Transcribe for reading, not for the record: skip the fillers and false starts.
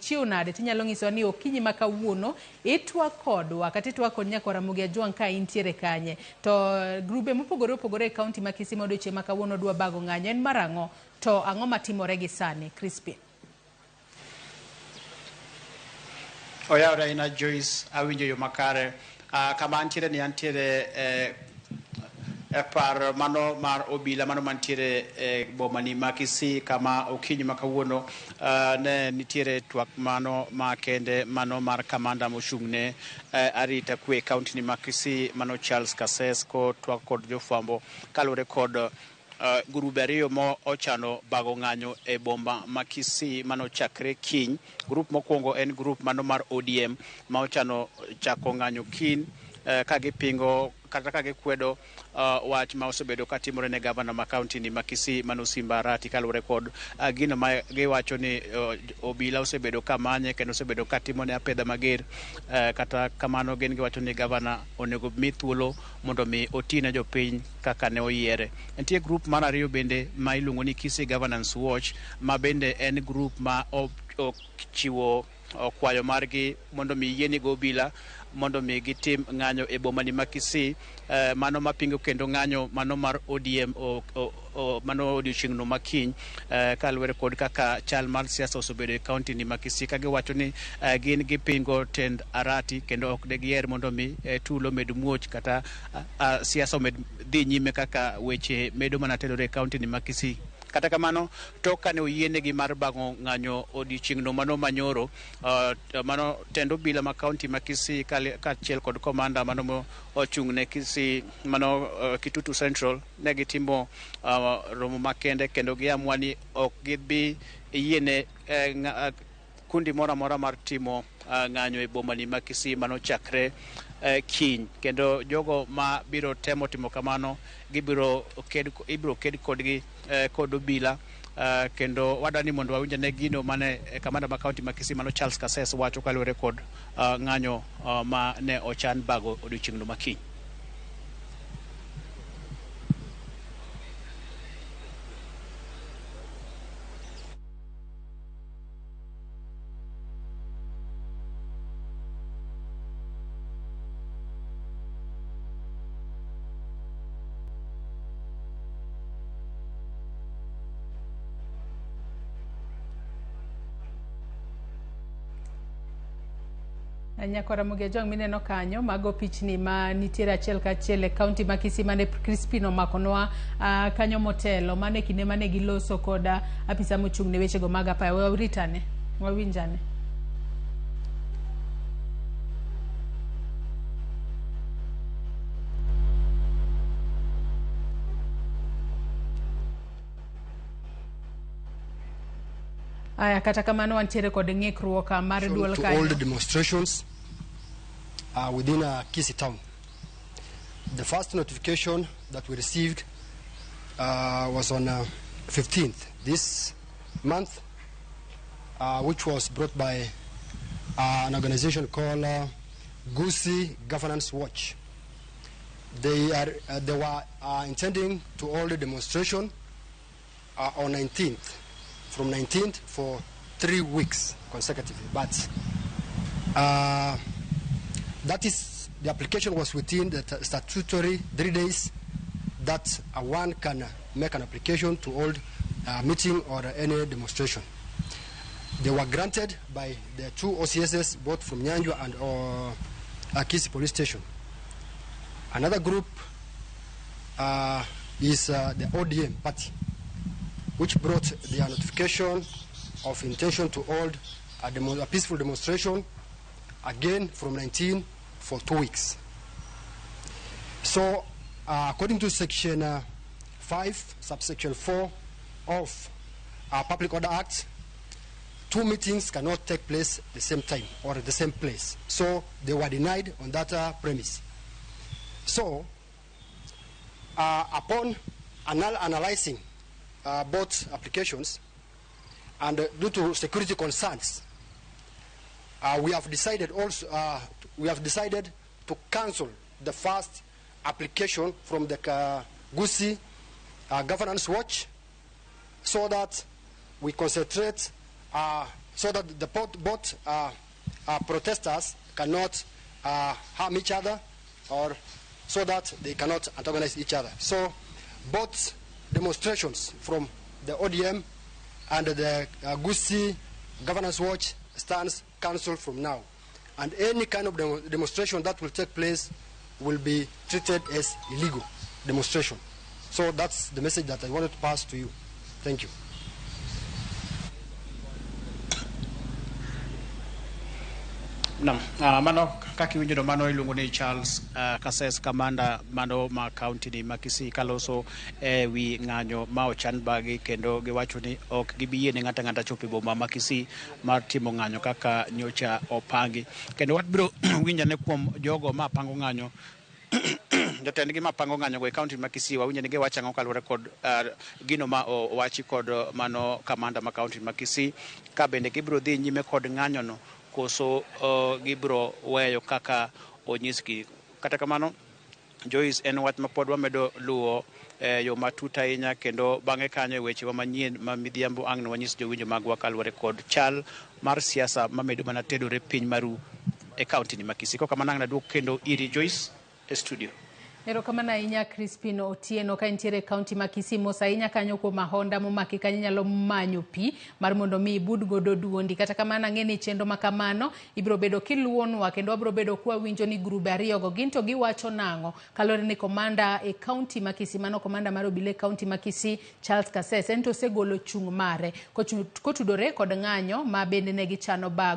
ichiew nade tinyalo nyiso ni okinyi ma kawuono itwa kodwa kata itwa kod nyako Ramogi Ajwang' ka intiere kanye to grube mopogore opogore e kaunti ma Kisii modiochieng' ma kawuono dwa bago ng'anyo en marang'o to ang'o matimore gi sani Crispin? Oya ina Joyce awinjo yo makare kama antiere ni antiere par mano mar obila mano mantiere bomani ma Kisii kama okinyi makawuono ne nitiere twak mano makende mano mar kamanda mochung'ne arita kwe kaunti ni ma Kisii mano Charles Kases ko twak kod jofwambo kalure kod grube ariyo mo ochano bago ng'anyo e bomba ma Kisii mano chakre kiny. Grup mokwongo en grup mano mar ODM ma ochano chako ng'anyo kiny ka gipingo kata ka gikwedo wach ma osebedo katimore ne gavana ma kaunti ni ma Kisii mano Simba Arati kalure kod gino ma giwacho ni obila osebedo kamanye kendo osebedo katimone apedha mager kata kamano gin giwacho ni gavana onego mi thuolo mondo mi otine jopiny kaka ne oyiere. Nitie grup mar ariyo bende ma iluongo ni Kisii Governance Watch ma bende en grup ma chiwo kwayo margi mondo mi yieni go obila mondo mi gitim ng'anyo e bomani ma Kisii mano mapingo kendo ng'anyo mano mar ODM mano odiochieng'no makiny kaluwore kod kaka chal mar siasa osebedo e kaunti ni ma Kisii ka giwacho ni gin gipingo tend Arati kendo ok de gier mondo mi tulo med muoch kata siasa med dhi nyime kaka weche medo mana telore e kaunti ni ma Kisii. Kata kamano tok kane oyienegi mar bago ng'anyo odiochieng'no mano manyoro mano tend obila ma kaunti ma Kisii kaachiel kod komanda mano ochung'ne Kisii mano Kitutu Central ne gitimo romo makende kendo giamua ni ok gibi yiene kundi moro amora mar timo ng'anyo e bomani ma Kisii mano chakre kiny kendo jogo ma biro temo timo kamano ibiro ked kodgi kod obila kendo wadani mondo wawinja ne gino mane kamanda ma kaunti ma Kisii mano Charles Kases wacho kaluwore kod ng'anyo ma ne ochan bago odiochieng'no makiny. Nyako Ramogi Ajwang' mineno kanyo mago pichni ma nitiere achiel ka achiel e kaunti ma Kisii mane Crispin omakonwa kanyo motelo mane kinde mane giloso koda apisa mochung' ne wechego mag apaya. Wawritane wawinjane. Aya kata kamano wantiere kod ng'ikruok mar duol kanyo. All the demonstrations within Kisii town. The first notification that we received was on 15th this month, which was brought by an organization called Kisii Governance Watch. They were intending to hold the demonstration on 19th. From 19th for 3 weeks consecutively, but that is, the application was within the statutory 3 days that one can make an application to hold a meeting or any demonstration. They were granted by the two OCSs, both from Nyanjwa and Kisii police station. Another group is the ODM party, which brought their notification of intention to hold a peaceful demonstration again from 19 for 2 weeks. So, according to Section 5, subsection 4 of our Public Order Act, 2 meetings cannot take place at the same time or at the same place. So, they were denied on that premise. So, upon analyzing both applications, and due to security concerns, we have decided to cancel the first application from the Kisii Governance Watch, so that we concentrate so that both protesters cannot harm each other, or so that they cannot antagonize each other. So both demonstrations from the ODM and the Kisii Governance Watch stands cancelled from now. And any kind of demonstration that will take place will be treated as illegal demonstration. So that's the message that I wanted to pass to you. Thank you. Mano kaki winjo mano iluongo ni Charles Kasses, kamanda mano ma county ni Kisii, kaloso wi ng'anyo ma ochan bagi, kendo giwacho ni ok gibiyie ni ng'ata chopo boma ma Kisii mar timo ng'anyo kaka nyocha opangi. Kendo wabiro winjane kuom jogo ma pango ng'anyo jotendgi ma pango ng'anyo go e county ma Kisii. Wawinjo ni giwacho ang'o kaluwore kod gino ma owachi kod mano kamanda ma county ma Kisii, ka bende gibiro dhi nyime kod ng'anyo no koso gibro weyo kaka onyisgi. Kata kamano, Joyce, en wach ma pod wamedo luwo yo matut ahinya, kendo bang'e kanyo weche wa manyien ma midhiambo ang' wanyis jowinjo magwa kaluwore kod chal mar siasa mamedo mana tedore piny maru e kaunti ni ma Kisii. Koka manang na duok kendo iri Joyce e studio. Erokamano ahinya Crispino Otieno ka intiere kaunti ma Kisii. Mos ahinya kanyo kuom ahonda momaki kanyo nyalo manyo pi mar mondo mi ibud godo duondi. Kata kamano ang'e ni chenro ma kamano ibiro bedo kiluonwa, kendo wabiro bedo kwa winjo ni grube ariyogo gin to giwacho nang'o kaluwore ni komanda e kaunti ma Kisii, mano komanda mar obila e kaunti ma Kisii Charles Kasses, en to osegolo chung' mare kotudore kod ng'anyo ma bende ne gichano